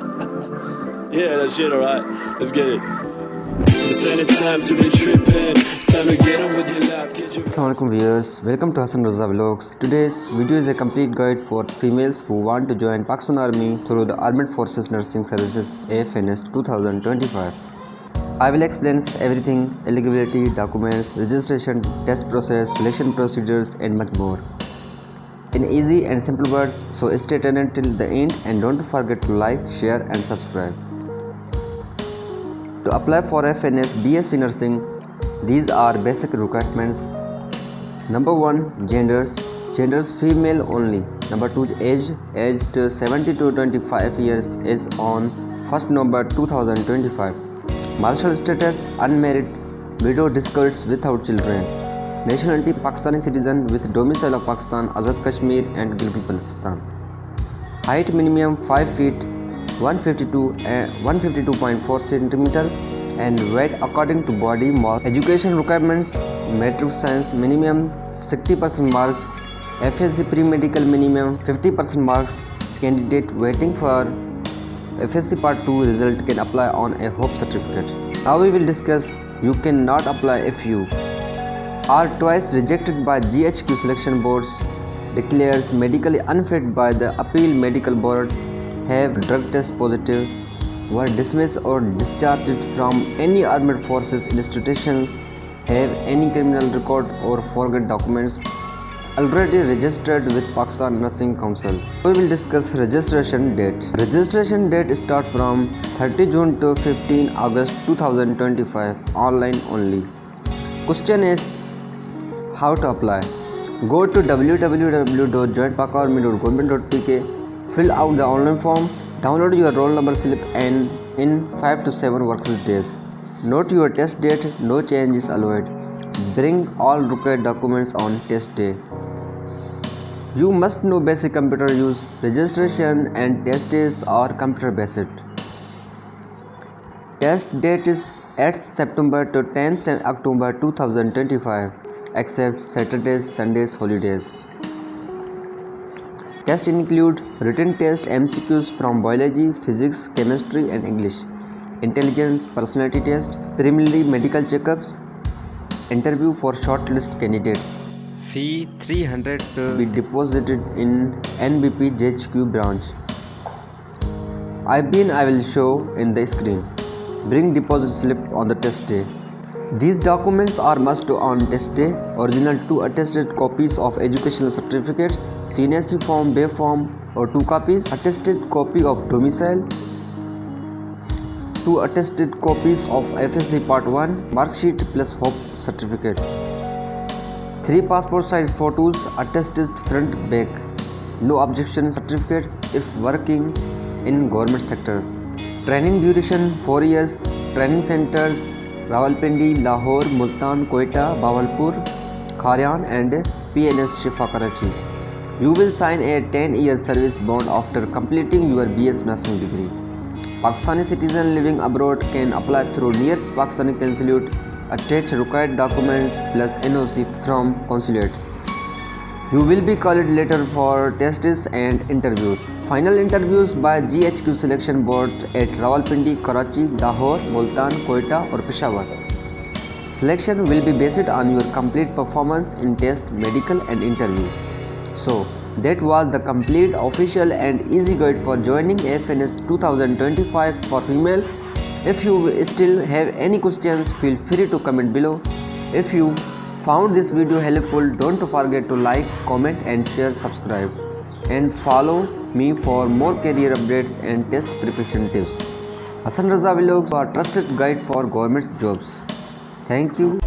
Yeah, that shit, alright. Let's get it. Time to be tripping. Time to get on with your life. Assalamualaikum viewers, welcome to Hassan Raza vlogs. Today's video is a complete guide for females who want to join Pakistan Army through the Armed Forces Nursing Services AFNS 2025. I will explain everything: eligibility, documents, registration, test process, selection procedures and much more in easy and simple words, so stay tuned till the end and don't forget to like, share and subscribe. To apply for FNS BSc Nursing, these are basic requirements. Number 1, genders female only. Number 2, aged 70 to 25 years is on 1st November 2025. Marital status unmarried, widow, discards, without children. Nationality Pakistani citizen with domicile of Pakistan, Azad Kashmir and Gilgit-Baltistan. Height minimum 5 feet 152.4 cm and weight according to body mass. Education requirements: metric science minimum 60% marks, FScPreMedical minimum 50% marks. Candidate waiting for FSC Part-II result can apply on a hope certificate. Now we will discuss you cannot apply if you are twice rejected by GHQ selection boards, declares medically unfit by the appeal medical board, have drug test positive, were dismissed or discharged from any armed forces institutions, have any criminal record or forgot documents, already registered with Pakistan Nursing Council. We will discuss registration date. Registration date starts from 30 June to 15 August 2025, online only. Question is how to apply. Go to www.joinpakarmy.government.pk, fill out the online form, download your roll number slip and in 5 to 7 working days. Note your test date, no change is allowed. Bring all required documents on test day. You must know basic computer use. Registration and test days are computer based. Test date is 8th September to 10th October 2025, except Saturdays, Sundays, holidays. Tests include written test, MCQs from biology, physics, chemistry and English, intelligence, personality test, preliminary medical checkups, interview for shortlist candidates. Fee 300 to be deposited in NBP JHQ branch. IBAN I will show in the screen. Bring deposit slip on the test day. These documents are must on test day. Original 2 attested copies of educational certificates, CNSC form, BA form or 2 copies, attested copy of domicile, 2 attested copies of FSC Part-I, mark sheet plus hope certificate, 3 passport size photos, attested front back, no objection certificate if working in government sector. Training duration 4 years. Training centers Rawalpindi, Lahore, Multan, Quetta, Bawalpur, Kharian and PNS Shifa Karachi. You will sign a 10-year service bond after completing your BS nursing degree. Pakistani citizen living abroad can apply through nearest Pakistani consulate. Attach required documents plus NOC from consulate. You will be called later for tests and interviews. Final interviews by GHQ selection board at Rawalpindi, Karachi, Lahore, Multan, Quetta or Peshawar. Selection will be based on your complete performance in test, medical and interview. So that was the complete, official and easy guide for joining FNS 2025 for female. If you still have any questions, feel free to comment below. If you found this video helpful, don't forget to like, comment and share, subscribe and follow me for more career updates and test preparation tips. Hassan Raza vlogs are trusted guide for government jobs. Thank you.